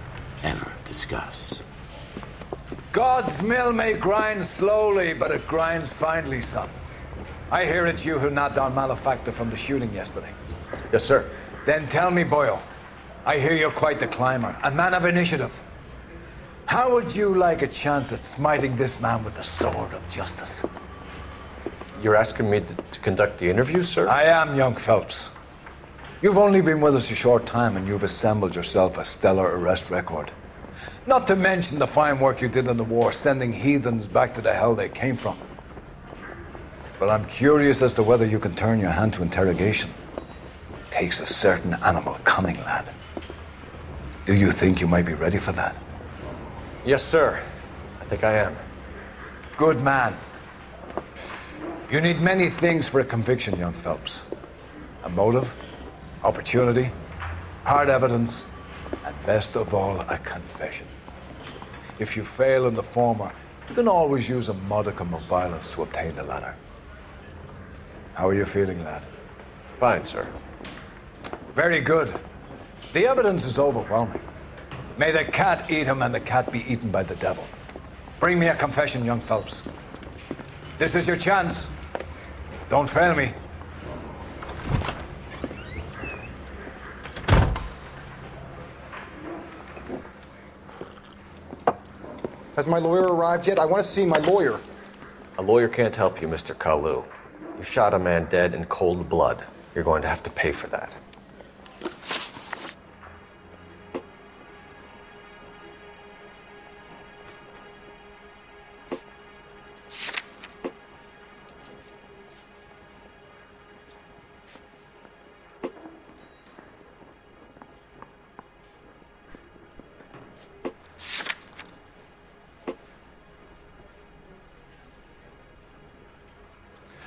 [SPEAKER 1] ever discuss.
[SPEAKER 9] God's mill may grind slowly, but it grinds finely, son. I hear it's you who knocked down Malefactor from the shooting yesterday.
[SPEAKER 16] Yes, sir.
[SPEAKER 9] Then tell me, Boyle, I hear you're quite the climber, a man of initiative. How would you like a chance at smiting this man with the sword of justice?
[SPEAKER 13] You're asking me to conduct the interview, sir?
[SPEAKER 9] I am, young Phelps. You've only been with us a short time, and you've assembled yourself a stellar arrest record. Not to mention the fine work you did in the war, sending heathens back to the hell they came from. But I'm curious as to whether you can turn your hand to interrogation. It takes a certain animal cunning, lad. Do you think you might be ready for that?
[SPEAKER 13] Yes, sir. I think I am.
[SPEAKER 9] Good man. You need many things for a conviction, young Phelps. A motive, opportunity, hard evidence, and best of all, a confession. If you fail in the former, you can always use a modicum of violence to obtain the latter. How are you feeling, lad?
[SPEAKER 13] Fine, sir.
[SPEAKER 9] Very good. The evidence is overwhelming. May the cat eat him and the cat be eaten by the devil. Bring me a confession, young Phelps. This is your chance. Don't fail me.
[SPEAKER 12] Has my lawyer arrived yet? I want to see my lawyer.
[SPEAKER 13] A lawyer can't help you, Mr. Kalu. You shot a man dead in cold blood. You're going to have to pay for that.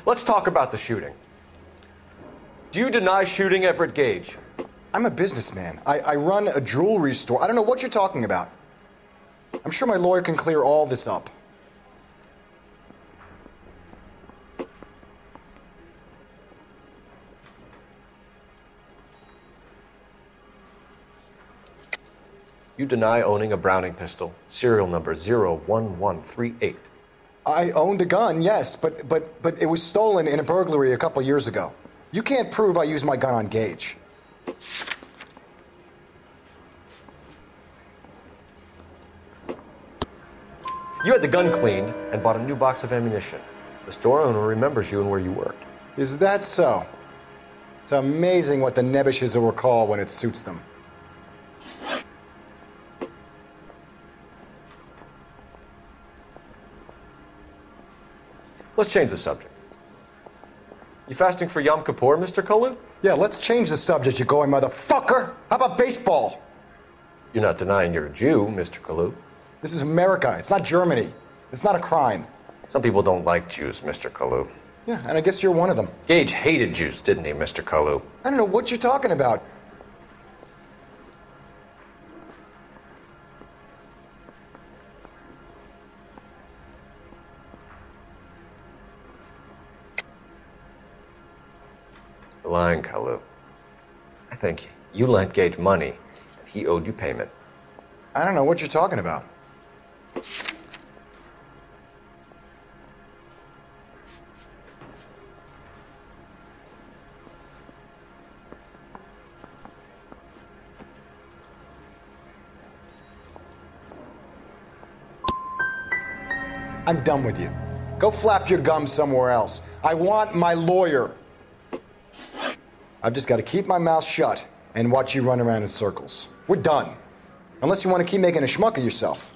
[SPEAKER 13] Let's talk about the shooting. Do you deny shooting Everett Gage?
[SPEAKER 12] I'm a businessman. I run a jewelry store. I don't know what you're talking about. I'm sure my lawyer can clear all this up.
[SPEAKER 13] You deny owning a Browning pistol, serial number 01138.
[SPEAKER 12] I owned a gun, yes, but it was stolen in a burglary a couple years ago. You can't prove I used my gun on Gage.
[SPEAKER 13] You had the gun cleaned and bought a new box of ammunition. The store owner remembers you and where you worked.
[SPEAKER 12] Is that so? It's amazing what the nebbishes will recall when it suits them.
[SPEAKER 13] Let's change the subject. You fasting for Yom Kippur, Mr. Kalu?
[SPEAKER 12] Yeah, let's change the subject, you going motherfucker. How about baseball?
[SPEAKER 13] You're not denying you're a Jew, Mr. Kalu.
[SPEAKER 12] This is America. It's not Germany. It's not a crime.
[SPEAKER 13] Some people don't like Jews, Mr. Kalu.
[SPEAKER 12] Yeah, and I guess you're one of them.
[SPEAKER 13] Gage hated Jews, didn't he, Mr. Kalu?
[SPEAKER 12] I don't know what you're talking about.
[SPEAKER 13] You're lying, Kalu. I think you lent Gage money, and he owed you payment.
[SPEAKER 12] I don't know what you're talking about. I'm done with you. Go flap your gums somewhere else. I want my lawyer. I've just got to keep my mouth shut and watch you run around in circles. We're done. Unless you want to keep making a schmuck of yourself.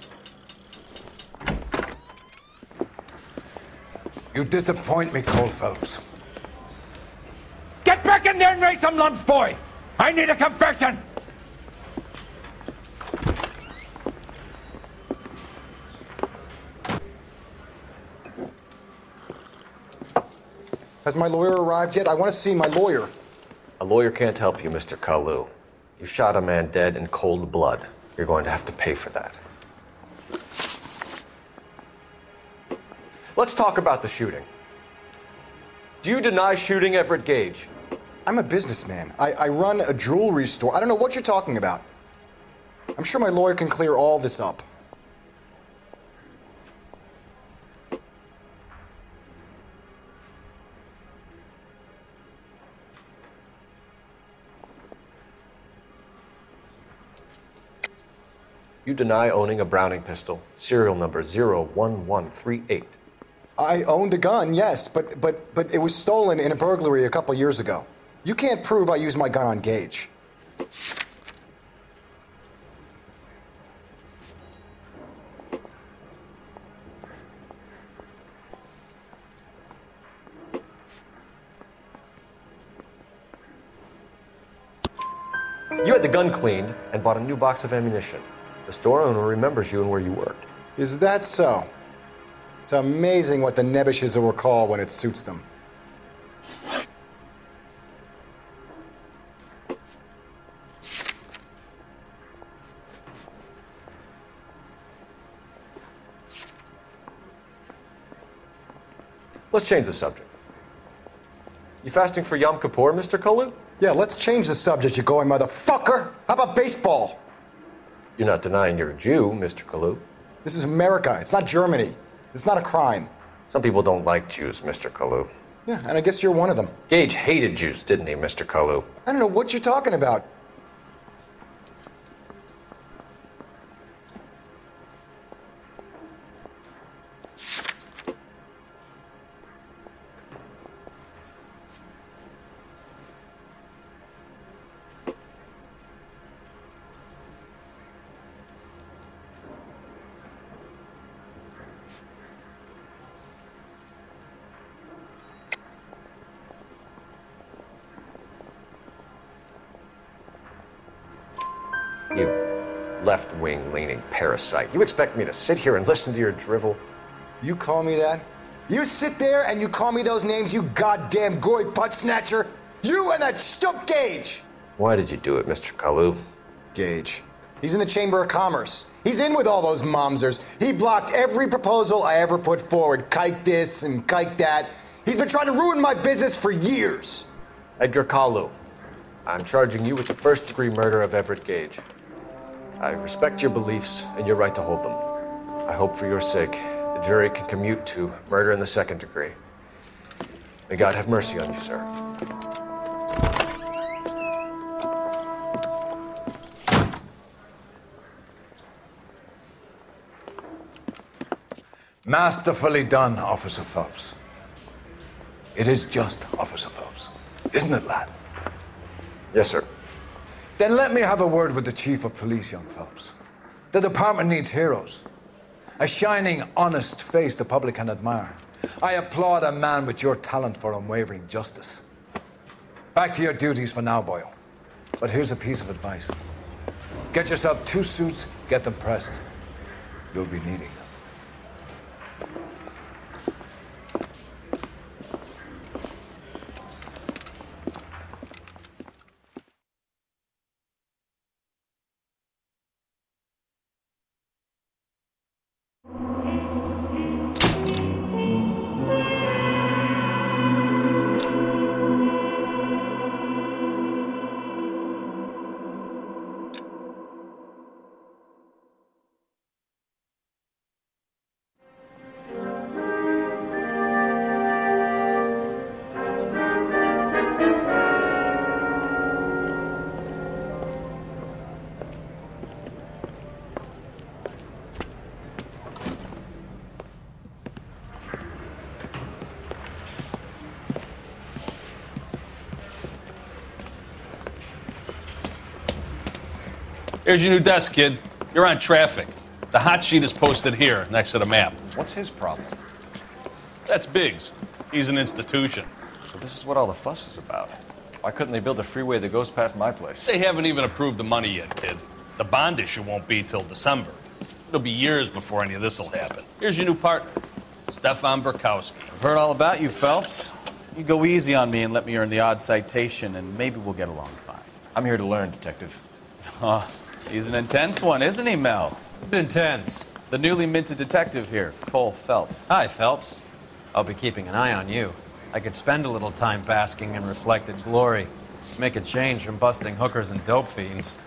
[SPEAKER 9] You disappoint me, Cole Phelps.
[SPEAKER 2] Get back in there and raise some lumps, boy! I need a confession!
[SPEAKER 12] Has my lawyer arrived yet? I want to see my lawyer.
[SPEAKER 13] A lawyer can't help you, Mr. Kalu. You shot a man dead in cold blood. You're going to have to pay for that. Let's talk about the shooting. Do you deny shooting Everett Gage?
[SPEAKER 12] I'm a businessman. I run a jewelry store. I don't know what you're talking about. I'm sure my lawyer can clear all this up.
[SPEAKER 13] You deny owning a Browning pistol, serial number 01138.
[SPEAKER 12] I owned a gun, yes, but it was stolen in a burglary a couple years ago. You can't prove I used my gun on Gage.
[SPEAKER 13] You had the gun cleaned and bought a new box of ammunition. The store owner remembers you and where you worked.
[SPEAKER 12] Is that so? It's amazing what the nebbishes will recall when it suits them.
[SPEAKER 13] Let's change the subject. You fasting for Yom Kippur, Mr. Kalu?
[SPEAKER 12] Yeah, let's change the subject, you going motherfucker. How about baseball?
[SPEAKER 13] You're not denying you're a Jew, Mr. Kalu.
[SPEAKER 12] This is America. It's not Germany. It's not a crime.
[SPEAKER 13] Some people don't like Jews, Mr. Kalu.
[SPEAKER 12] Yeah, and I guess you're one of them.
[SPEAKER 13] Gage hated Jews, didn't he, Mr. Kalu?
[SPEAKER 12] I don't know what you're talking about.
[SPEAKER 13] You left-wing leaning parasite. You expect me to sit here and listen to your drivel?
[SPEAKER 12] You call me that? You sit there and you call me those names, you goddamn goy butt snatcher? You and that stup Gage!
[SPEAKER 13] Why did you do it, Mr. Kalu?
[SPEAKER 12] Gage. He's in the Chamber of Commerce. He's in with all those momsers. He blocked every proposal I ever put forward. Kike this and kike that. He's been trying to ruin my business for years.
[SPEAKER 13] Edgar Kalu, I'm charging you with the first-degree murder of Everett Gage. I respect your beliefs and your right to hold them. I hope for your sake the jury can commute to murder in the second degree. May God have mercy on you, sir.
[SPEAKER 9] Masterfully done, Officer Phelps. It is just Officer Phelps, isn't it, lad?
[SPEAKER 13] Yes, sir.
[SPEAKER 9] Then let me have a word with the Chief of Police, young Phelps. The department needs heroes. A shining, honest face the public can admire. I applaud a man with your talent for unwavering justice. Back to your duties for now, Boyle. But here's a piece of advice. Get yourself 2 suits, get them pressed. You'll be needing them.
[SPEAKER 3] Here's your new desk, kid. You're on traffic. The hot sheet is posted here, next to the map.
[SPEAKER 6] What's his problem?
[SPEAKER 3] That's Biggs. He's an institution.
[SPEAKER 6] But this is what all the fuss is about. Why couldn't they build a freeway that goes past my place?
[SPEAKER 3] They haven't even approved the money yet, kid. The bond issue won't be till December. It'll be years before any of this will happen. Here's your new partner, Stefan Burkowski.
[SPEAKER 11] I've heard all about you, Phelps. You go easy on me and let me earn the odd citation, and maybe we'll get along fine.
[SPEAKER 6] I'm here to learn, Detective.
[SPEAKER 11] Oh, he's an intense one, isn't he, Mel?
[SPEAKER 5] Intense.
[SPEAKER 11] The newly minted detective here, Cole Phelps.
[SPEAKER 5] Hi, Phelps. I'll be keeping an eye on you. I could spend a little time basking in reflected glory. Make a change from busting hookers and dope fiends.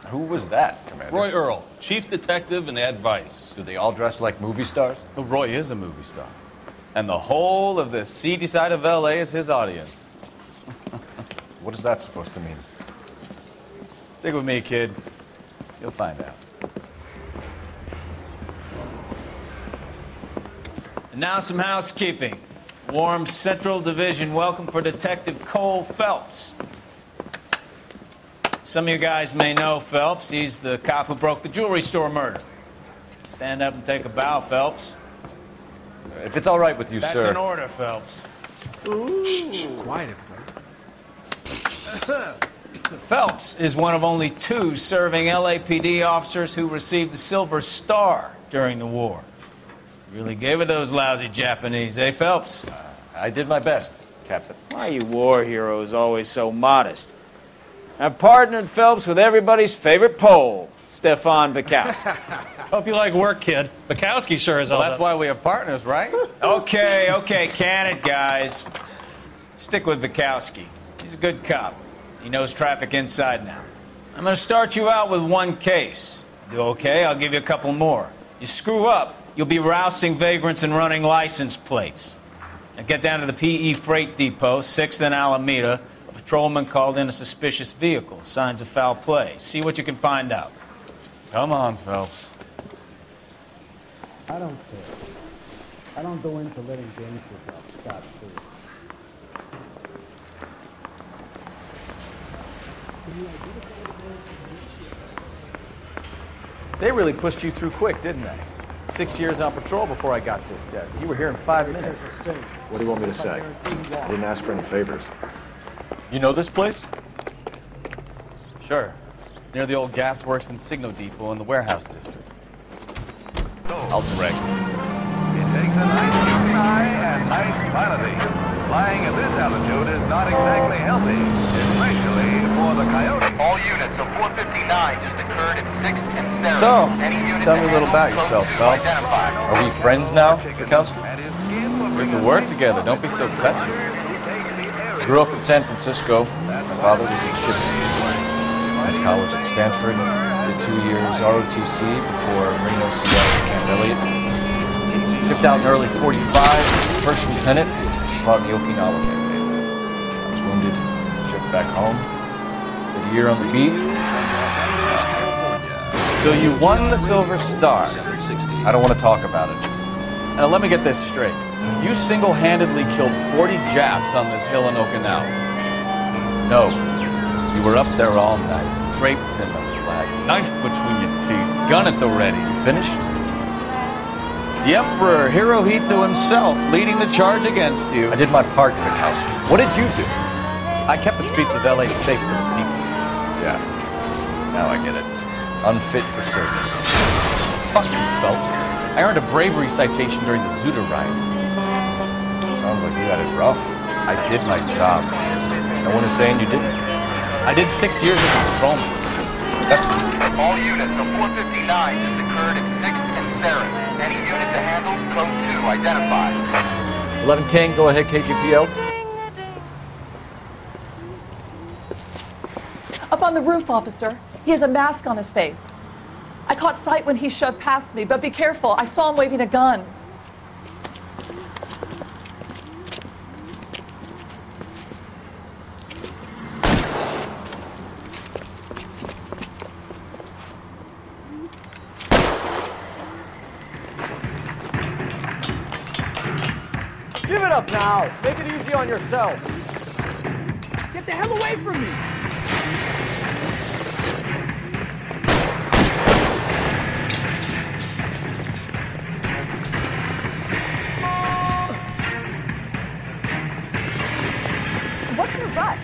[SPEAKER 6] Who was that, Commander?
[SPEAKER 3] Roy Earl, chief detective and advice.
[SPEAKER 6] Do they all dress like movie stars?
[SPEAKER 11] Well, Roy is a movie star. And the whole of the seedy side of L.A. is his audience.
[SPEAKER 6] What is that supposed to mean?
[SPEAKER 11] Stick with me, kid. You'll find out. And now some housekeeping. Warm Central Division welcome for Detective Cole Phelps. Some of you guys may know Phelps. He's the cop who broke the jewelry store murder. Stand up and take a bow, Phelps.
[SPEAKER 6] If it's all right with you,
[SPEAKER 11] That's
[SPEAKER 6] sir.
[SPEAKER 11] That's an order, Phelps.
[SPEAKER 8] Shh, quiet, everybody.
[SPEAKER 11] Phelps is one of only 2 serving LAPD officers who received the Silver Star during the war. Really gave it those lousy Japanese, eh, Phelps?
[SPEAKER 6] I did my best, Captain.
[SPEAKER 11] Why are you war heroes always so modest? I've partnered Phelps with everybody's favorite Pole, Stefan Burkowski.
[SPEAKER 3] Hope you like work, kid. Burkowski sure is.
[SPEAKER 11] Well, that's why we have partners, right? Okay, can it, guys. Stick with Burkowski. He's a good cop. He knows traffic inside and out. I'm going to start you out with 1 case. Do okay? I'll give you a couple more. You screw up, you'll be rousting vagrants and running license plates. Now get down to the PE Freight Depot, 6th and Alameda. A patrolman called in a suspicious vehicle. Signs of foul play. See what you can find out. Come on, Phelps.
[SPEAKER 23] I don't care. I don't go into letting gangsters off scot-free.
[SPEAKER 11] They really pushed you through quick, didn't they? 6 years on patrol before I got this desk. You were here in 5 minutes.
[SPEAKER 6] What do you want me to say? I didn't ask for any favors. You know this place?
[SPEAKER 11] Sure. Near the old gas works and Signo Depot in the warehouse district. I'll direct.
[SPEAKER 22] It takes a nice shooting eye and nice piloting. Flying at this altitude is not exactly healthy, especially for the Coyote.
[SPEAKER 24] All units of 459 just occurred at 6th and 7th.
[SPEAKER 6] So,
[SPEAKER 11] tell me a little about yourself, Phelps.
[SPEAKER 6] Are we friends now, Burkowski?
[SPEAKER 11] We have to work together. Don't be so touchy.
[SPEAKER 6] I grew up in San Francisco. My father was a shipman. Went to college at Stanford. Did 2 years ROTC before Reno, Seattle, Camp Elliott. Shipped out in early '45. First lieutenant. Fought in the Okinawa campaign. I was wounded. Shipped back home. Did a year on the beat.
[SPEAKER 11] So you won the Silver Star.
[SPEAKER 6] I don't want to talk about it.
[SPEAKER 11] Now let me get this straight. You single-handedly killed 40 Japs on this hill in Okinawa.
[SPEAKER 6] No.
[SPEAKER 11] You were up there all night, draped in the flag, knife between your teeth, gun at the ready.
[SPEAKER 6] You finished?
[SPEAKER 11] The Emperor Hirohito himself leading the charge against you.
[SPEAKER 6] I did my part, Burkowski. What did you do?
[SPEAKER 11] I kept the streets of LA safe for the people.
[SPEAKER 6] Yeah. Now I get it. Unfit for service.
[SPEAKER 11] Fuck you, Phelps. I earned a bravery citation during the Zuda riots.
[SPEAKER 6] Sounds like you had it rough.
[SPEAKER 11] I did my job.
[SPEAKER 6] No one is saying you didn't.
[SPEAKER 11] I did 6 years as a patrolman.
[SPEAKER 6] That's
[SPEAKER 24] all units of 459 just occurred at 6th and Sarah's. Any unit to handle, code 2, identified.
[SPEAKER 6] 11 King, go ahead, KGPL.
[SPEAKER 25] Up on the roof, officer. He has a mask on his face. I caught sight when he shoved past me, but be careful. I saw him waving a gun.
[SPEAKER 19] Give it up now. Make it easy on yourself.
[SPEAKER 23] Get the hell away from me!
[SPEAKER 7] gut.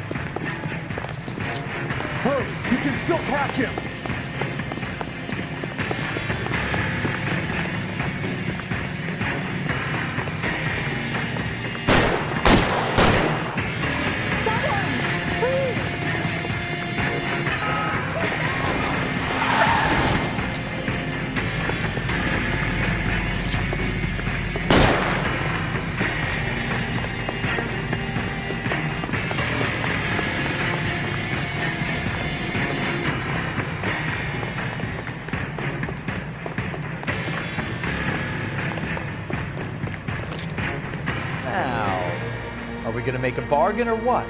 [SPEAKER 17] Hurry, you can still catch him.
[SPEAKER 11] Are we gonna make a bargain or what?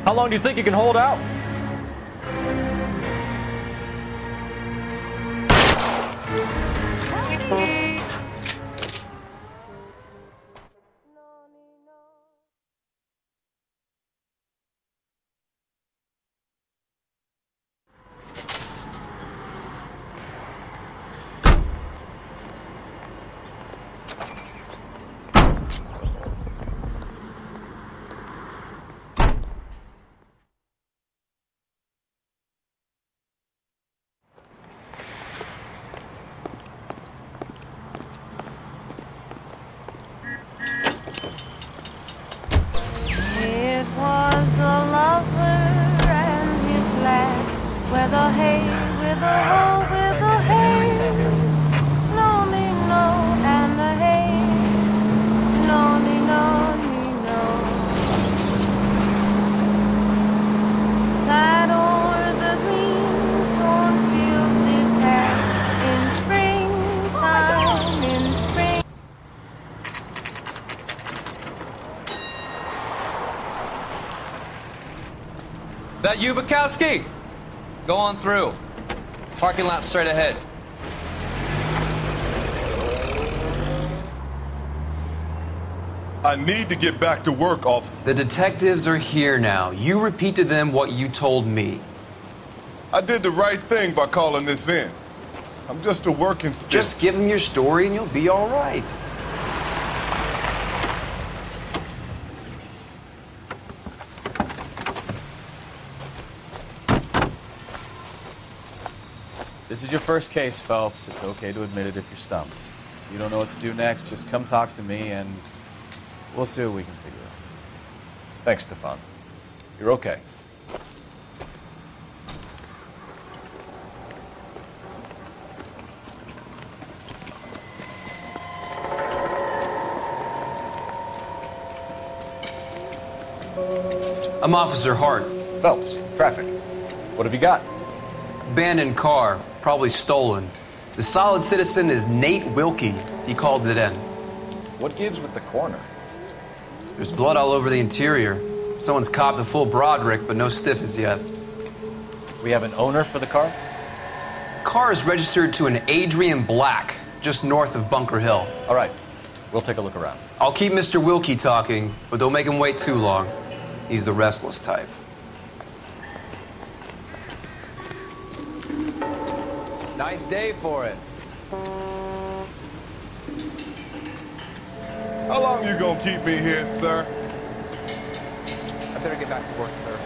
[SPEAKER 11] How long do you think you can hold out?
[SPEAKER 14] It was the lover and his lad, with a hay, with a hoe, with a hay. Lonely no and a hay, lonely no. That o'er the green cornfields is had in springtime, in spring.
[SPEAKER 5] That you, Bukowski? Go on through. Parking lot straight ahead.
[SPEAKER 15] I need to get back to work, officer.
[SPEAKER 18] The detectives are here now. You repeat to them what you told me.
[SPEAKER 15] I did the right thing by calling this in. I'm just a working stiff.
[SPEAKER 18] Just give them your story and you'll be all right.
[SPEAKER 6] This is your first case, Phelps. It's okay to admit it if you're stumped. If you don't know what to do next, just come talk to me and we'll see what we can figure out.
[SPEAKER 13] Thanks, Stefan. You're okay.
[SPEAKER 18] I'm Officer Hart.
[SPEAKER 13] Phelps, traffic. What have you got?
[SPEAKER 18] Abandoned car, probably stolen. The solid citizen is Nate Wilkie. He called it in.
[SPEAKER 13] What gives with the corner?
[SPEAKER 18] There's blood all over the interior. Someone's copped a full Broderick, but no stiff as yet.
[SPEAKER 6] We have an owner for the car?
[SPEAKER 18] Car is registered to an Adrian Black, just north of Bunker Hill.
[SPEAKER 6] All right, we'll take a look around.
[SPEAKER 18] I'll keep Mr. Wilkie talking, but don't make him wait too long. He's the restless type.
[SPEAKER 5] Nice day for it.
[SPEAKER 15] How long you gonna keep me here, sir?
[SPEAKER 5] I better get back to work, sir.